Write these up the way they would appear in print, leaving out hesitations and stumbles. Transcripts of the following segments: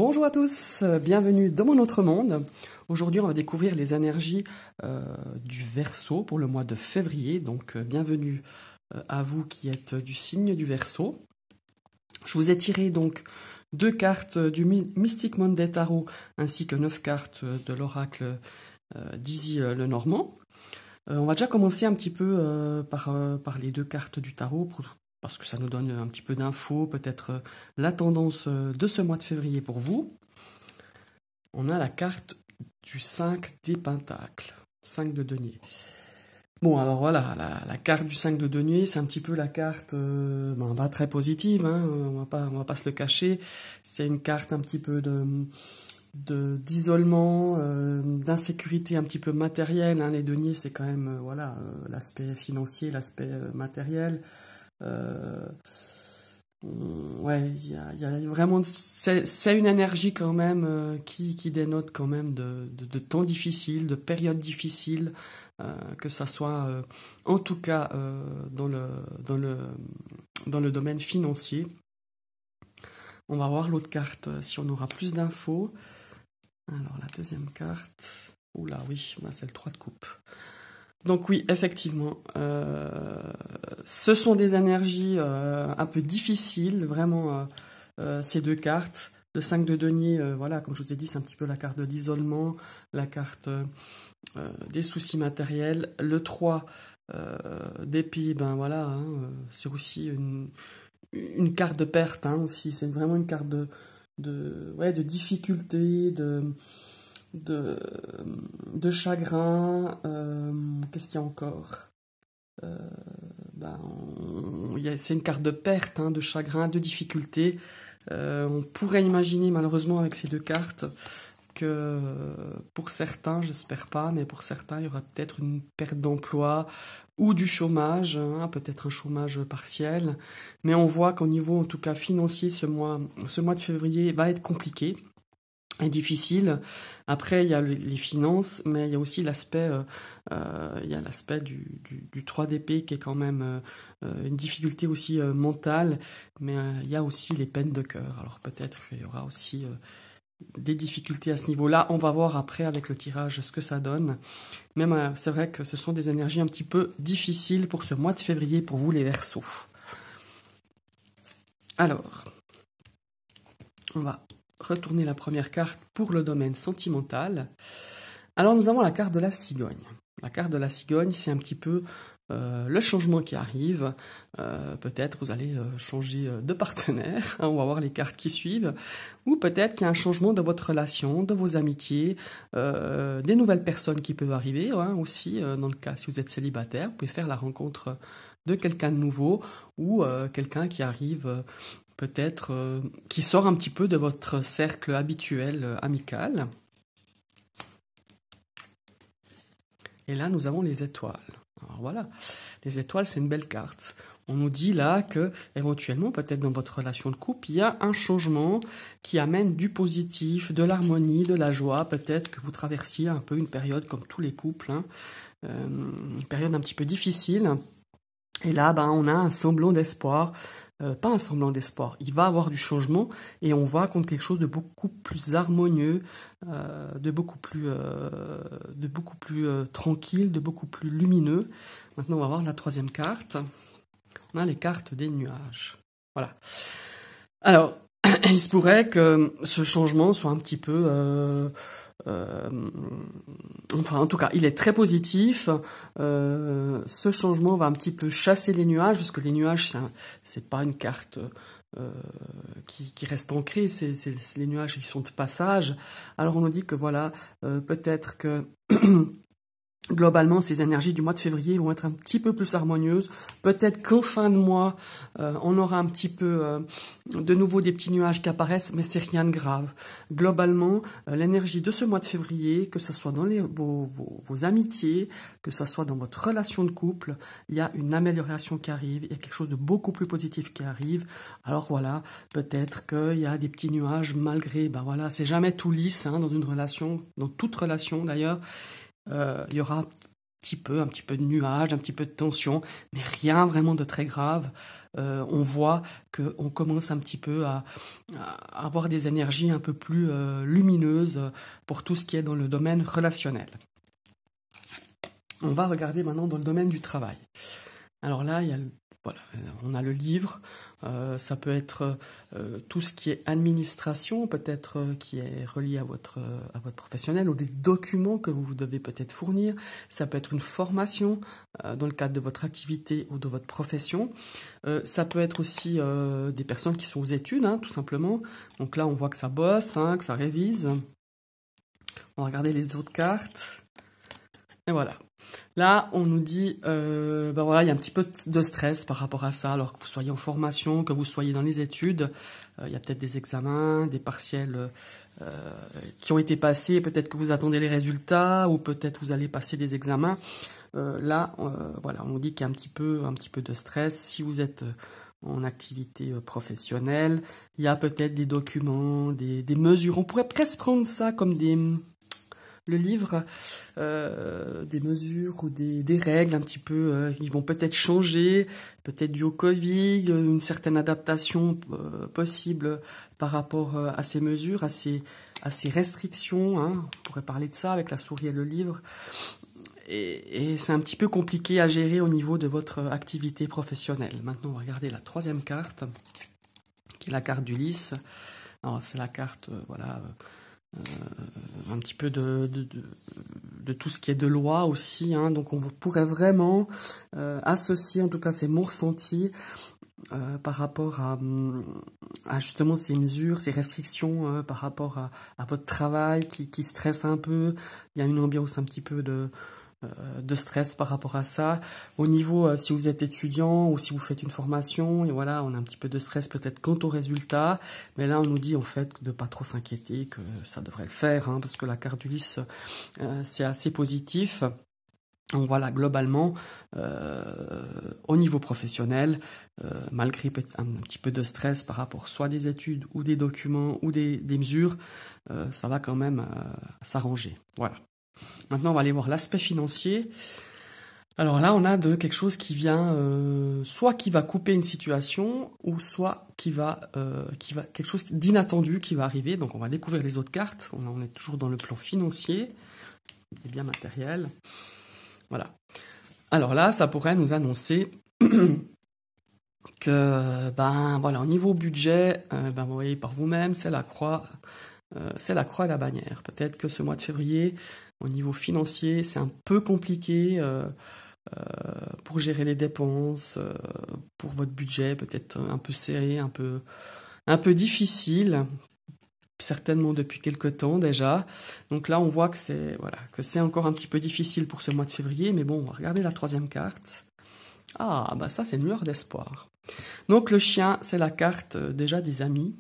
Bonjour à tous, bienvenue dans mon autre monde. Aujourd'hui, on va découvrir les énergies du Verseau pour le mois de février. Donc, bienvenue à vous qui êtes du signe du Verseau. Je vous ai tiré donc 2 cartes du Mystic Monday Tarot ainsi que 9 cartes de l'oracle d'Izzy Lenormand. On va déjà commencer un petit peu par les 2 cartes du tarot parce que ça nous donne un petit peu d'infos, peut-être la tendance de ce mois de février pour vous. On a la carte du 5 des Pentacles, 5 de denier. Bon, alors voilà, la carte du 5 de denier, c'est un petit peu la carte pas très positive, hein, on va pas se le cacher. C'est une carte un petit peu d'isolement, d'insécurité un petit peu matérielle. Hein. Les deniers, c'est quand même l'aspect financier, l'aspect matériel. Ouais, il y a vraiment, c'est une énergie quand même qui dénote quand même de temps difficiles, de périodes difficiles, que ça soit en tout cas dans le domaine financier. On va voir l'autre carte si on aura plus d'infos. Alors la deuxième carte, oula oui, c'est le 3 de coupe. Donc oui, effectivement, ce sont des énergies un peu difficiles, vraiment, ces 2 cartes. Le 5 de denier, voilà, comme je vous ai dit, c'est un petit peu la carte de l'isolement, la carte des soucis matériels. Le 3 d'épée, c'est aussi une carte de perte, hein, aussi. C'est vraiment une carte de difficulté, de chagrin. Qu'est-ce qu'il y a encore? C'est une carte de perte, hein, de chagrin, de difficulté. On pourrait imaginer malheureusement avec ces 2 cartes que pour certains, j'espère pas, mais pour certains, il y aura peut-être une perte d'emploi ou du chômage, hein, peut-être un chômage partiel. Mais on voit qu'au niveau, en tout cas financier, ce mois de février va être compliqué et difficile. Après, il y a les finances, mais il y a aussi l'aspect du 3 d'épée qui est quand même une difficulté aussi mentale, mais il y a aussi les peines de cœur. Alors peut-être qu'il y aura aussi des difficultés à ce niveau-là. On va voir après avec le tirage ce que ça donne. Même c'est vrai que ce sont des énergies un petit peu difficiles pour ce mois de février pour vous les Verseaux. Alors, on va retourner la première carte pour le domaine sentimental. Alors nous avons la carte de la cigogne. La carte de la cigogne, c'est un petit peu le changement qui arrive. Peut-être vous allez changer de partenaire, hein, on va voir les cartes qui suivent. Ou peut-être qu'il y a un changement de votre relation, de vos amitiés, des nouvelles personnes qui peuvent arriver. Hein, aussi, dans le cas si vous êtes célibataire, vous pouvez faire la rencontre de quelqu'un de nouveau ou quelqu'un qui arrive peut-être qui sort un petit peu de votre cercle habituel amical. Et là, nous avons les étoiles. Alors voilà, les étoiles, c'est une belle carte. On nous dit là que, éventuellement, peut-être dans votre relation de couple, il y a un changement qui amène du positif, de l'harmonie, de la joie. Peut-être que vous traversiez un peu une période comme tous les couples, hein, une période un petit peu difficile. Et là, on a un semblant d'espoir. Pas un semblant d'espoir, il va avoir du changement et on va contre quelque chose de beaucoup plus harmonieux, de beaucoup plus tranquille, de beaucoup plus lumineux. Maintenant, on va voir la troisième carte. On a les cartes des nuages. Voilà. Alors, il se pourrait que ce changement soit un petit peu... en tout cas, il est très positif. Ce changement va un petit peu chasser les nuages, parce que les nuages, c'est pas une carte qui reste ancrée. Les nuages, ils sont de passage. Alors, on nous dit que voilà, peut-être que globalement, ces énergies du mois de février vont être un petit peu plus harmonieuses. Peut-être qu'en fin de mois, on aura un petit peu de nouveau des petits nuages qui apparaissent, mais c'est rien de grave. Globalement, l'énergie de ce mois de février, que ce soit dans vos amitiés, que ce soit dans votre relation de couple, il y a une amélioration qui arrive, il y a quelque chose de beaucoup plus positif qui arrive. Alors voilà, peut-être qu'il y a des petits nuages malgré, c'est jamais tout lisse, hein, dans une relation, dans toute relation d'ailleurs. Il y aura un petit peu de nuages, un petit peu de tension, mais rien vraiment de très grave. On voit qu'on commence un petit peu à avoir des énergies un peu plus lumineuses pour tout ce qui est dans le domaine relationnel. On va regarder maintenant dans le domaine du travail. Alors là, voilà, on a le livre, ça peut être tout ce qui est administration, peut-être qui est relié à votre professionnel, ou des documents que vous devez peut-être fournir. Ça peut être une formation dans le cadre de votre activité ou de votre profession. Ça peut être aussi des personnes qui sont aux études, hein, tout simplement. Donc là, on voit que ça bosse, hein, que ça révise. On va regarder les autres cartes. Et voilà. Là, on nous dit, voilà, il y a un petit peu de stress par rapport à ça, alors que vous soyez en formation, que vous soyez dans les études, il y a peut-être des examens, des partiels qui ont été passés, peut-être que vous attendez les résultats, ou peut-être vous allez passer des examens. Voilà, on nous dit qu'il y a un petit peu de stress. Si vous êtes en activité professionnelle, il y a peut-être des documents, des mesures. On pourrait presque prendre ça comme le livre, des mesures ou des règles un petit peu, ils vont peut-être changer, peut-être dû au Covid, une certaine adaptation possible par rapport à ces mesures, à ces restrictions, hein. On pourrait parler de ça avec la souris et le livre. Et c'est un petit peu compliqué à gérer au niveau de votre activité professionnelle. Maintenant, on va regarder la troisième carte, qui est la carte d'Ulysse. Alors, c'est la carte, un petit peu de tout ce qui est de loi aussi, hein. Donc on pourrait vraiment associer en tout cas ces mots ressentis par rapport à justement ces mesures, ces restrictions par rapport à votre travail qui stresse un peu. Il y a une ambiance un petit peu de stress par rapport à ça. Au niveau, si vous êtes étudiant ou si vous faites une formation, et voilà, on a un petit peu de stress peut-être quant au résultat, mais là on nous dit en fait de pas trop s'inquiéter, que ça devrait le faire, hein, parce que la carte d'Ulysse, c'est assez positif. Donc voilà, globalement, au niveau professionnel, malgré un petit peu de stress par rapport soit des études ou des documents ou des mesures, ça va quand même s'arranger. Voilà. Maintenant, on va aller voir l'aspect financier. Alors là, on a quelque chose qui vient, soit qui va couper une situation, ou soit qui va quelque chose d'inattendu qui va arriver. Donc, on va découvrir les autres cartes. On est toujours dans le plan financier, des biens matériels. Voilà. Alors là, ça pourrait nous annoncer que, voilà, au niveau budget, vous voyez par vous-même, c'est la croix. C'est la croix et la bannière. Peut-être que ce mois de février, au niveau financier, c'est un peu compliqué pour gérer les dépenses, pour votre budget, peut-être un peu serré, un peu difficile, certainement depuis quelque temps déjà. Donc là, on voit que c'est encore un petit peu difficile pour ce mois de février, mais bon, on va regarder la troisième carte. Ah, ça c'est une lueur d'espoir. Donc le chien, c'est la carte déjà des amis,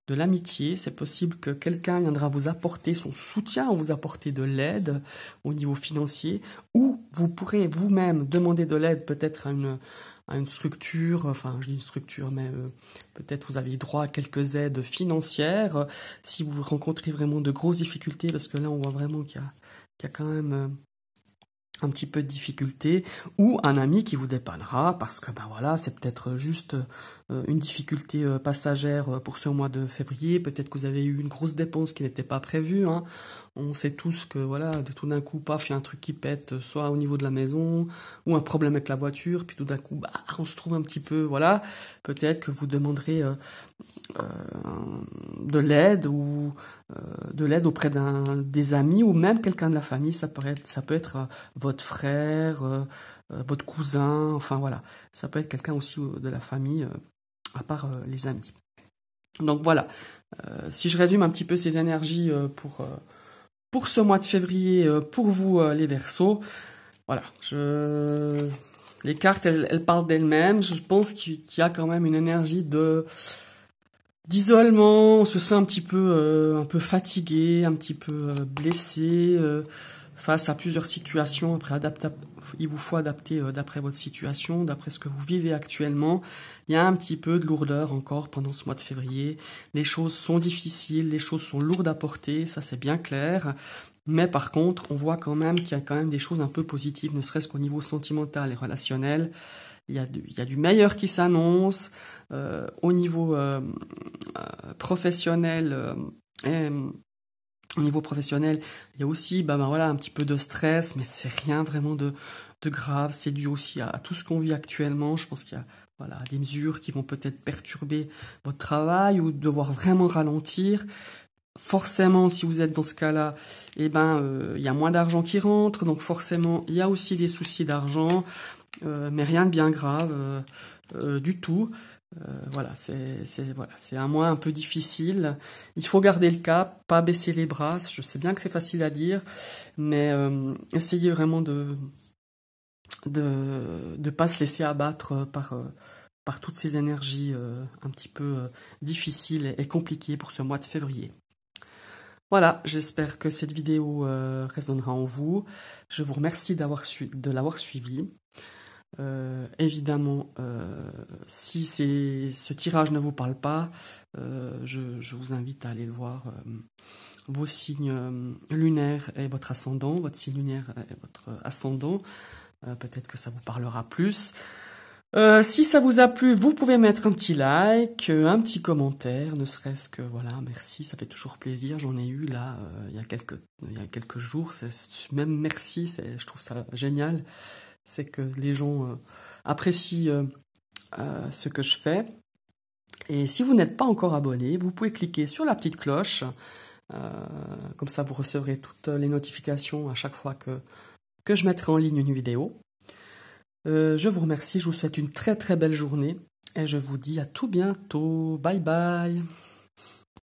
de l'amitié. C'est possible que quelqu'un viendra vous apporter son soutien ou vous apporter de l'aide au niveau financier, ou vous pourrez vous-même demander de l'aide peut-être à une structure, enfin je dis une structure, mais peut-être vous avez droit à quelques aides financières si vous rencontrez vraiment de grosses difficultés, parce que là on voit vraiment qu'il y a quand même un petit peu de difficulté, ou un ami qui vous dépannera parce que voilà, c'est peut-être juste une difficulté passagère pour ce mois de février. Peut-être que vous avez eu une grosse dépense qui n'était pas prévue, hein. On sait tous que voilà, de tout d'un coup, paf, il y a un truc qui pète, soit au niveau de la maison, ou un problème avec la voiture, puis tout d'un coup, on se trouve un petit peu, voilà. Peut-être que vous demanderez de l'aide ou de l'aide auprès des amis ou même quelqu'un de la famille. Ça peut être votre frère, votre cousin, enfin voilà. Ça peut être quelqu'un aussi de la famille, à part les amis. Donc voilà. Si je résume un petit peu ces énergies pour ce mois de février, pour vous les Verseaux, voilà. Les cartes, elles parlent d'elles-mêmes. Je pense qu'il y a quand même une énergie d'isolement. On se sent un peu fatigué, un petit peu blessé face à plusieurs situations. Après, il vous faut adapter d'après votre situation, d'après ce que vous vivez actuellement. Il y a un petit peu de lourdeur encore pendant ce mois de février. Les choses sont difficiles, les choses sont lourdes à porter, ça c'est bien clair. Mais par contre, on voit quand même qu'il y a quand même des choses un peu positives, ne serait-ce qu'au niveau sentimental et relationnel. Il y a du meilleur qui s'annonce. Au niveau professionnel, et, au niveau professionnel, il y a aussi voilà, un petit peu de stress, mais c'est rien vraiment de grave. C'est dû aussi à tout ce qu'on vit actuellement. Je pense qu'il y a voilà, des mesures qui vont peut-être perturber votre travail ou devoir vraiment ralentir. Forcément, si vous êtes dans ce cas-là, il y a moins d'argent qui rentre, donc forcément, il y a aussi des soucis d'argent, mais rien de bien grave du tout. Voilà, c'est un mois un peu difficile. Il faut garder le cap, pas baisser les bras. Je sais bien que c'est facile à dire, mais essayez vraiment de pas se laisser abattre par toutes ces énergies un petit peu difficiles et compliquées pour ce mois de février. Voilà, j'espère que cette vidéo résonnera en vous. Je vous remercie de l'avoir suivi. Évidemment, si ce tirage ne vous parle pas, je vous invite à aller le voir. Vos signes lunaires et votre ascendant, votre signe lunaire et votre ascendant. Peut-être que ça vous parlera plus. Si ça vous a plu, vous pouvez mettre un petit like, un petit commentaire, ne serait-ce que voilà, merci, ça fait toujours plaisir. J'en ai eu là il y a quelques jours, même merci, je trouve ça génial. C'est que les gens apprécient ce que je fais. Et si vous n'êtes pas encore abonné, vous pouvez cliquer sur la petite cloche, comme ça vous recevrez toutes les notifications à chaque fois que je mettrai en ligne une vidéo. Je vous remercie, je vous souhaite une très très belle journée et je vous dis à tout bientôt. Bye bye.